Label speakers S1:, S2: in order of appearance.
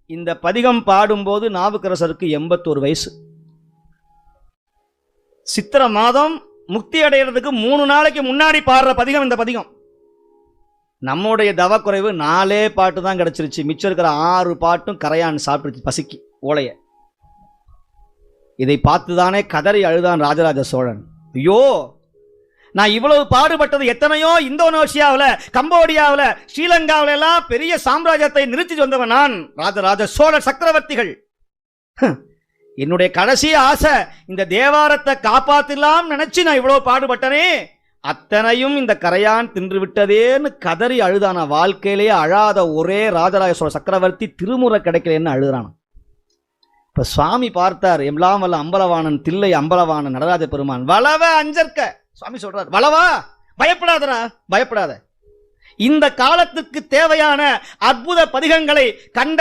S1: இந்த பதிகம் பாடும்போது நாவுக்கரசருக்கு 81 வயசு. சித்திர மாதம் முக்தி அடைகிறதுக்கு 3 நாளைக்கு முன்னாடி பாடுற பதிகம் இந்த பதிகம். நம்முடைய தவக்குறைவு 4 பாட்டு தான் கிடைச்சிருச்சு. மிச்சம் இருக்கிற 6 பாட்டும் கரையான் சாப்பிட்டுருச்சு பசிக்கு ஓலைய. இதை பார்த்துதானே கதறி அழுதான் ராஜராஜ சோழன். ஐயோ, நான் இவ்வளவு பாடுபட்டது எத்தனையோ இந்தோனேஷியாவில், கம்போடியாவில், ஸ்ரீலங்காவில எல்லாம் பெரிய சாம்ராஜ்யத்தை நிறுத்தி வந்தவன் நான், ராஜராஜ சோழ சக்கரவர்த்திகள். என்னுடைய கடைசி ஆசை இந்த தேவாரத்தை காப்பாத்தலாம் நினைச்சு நான் இவ்வளவு பாடுபட்டனே, அத்தனையும் இந்த கரையான் தின்று விட்டதேன்னு கதறி அழுதான. வாழ்க்கையிலேயே அழாத ஒரே ராஜராஜ சோழ சக்கரவர்த்தி திருமுறை கிடைக்கலன்னு அழுகிறான். இப்ப சுவாமி பார்த்தார், எல்லாம் வல்ல அம்பலவாணன் தில்லை அம்பலவாணன் நடராஜ பெருமான் வளவ அஞ்சற்க. சுவாமி சொல்றார், வளவா, பயப்படாதரா, பயப்படாத. இந்த காலத்துக்கு தேவையான அற்புத பதிகங்களை கண்ட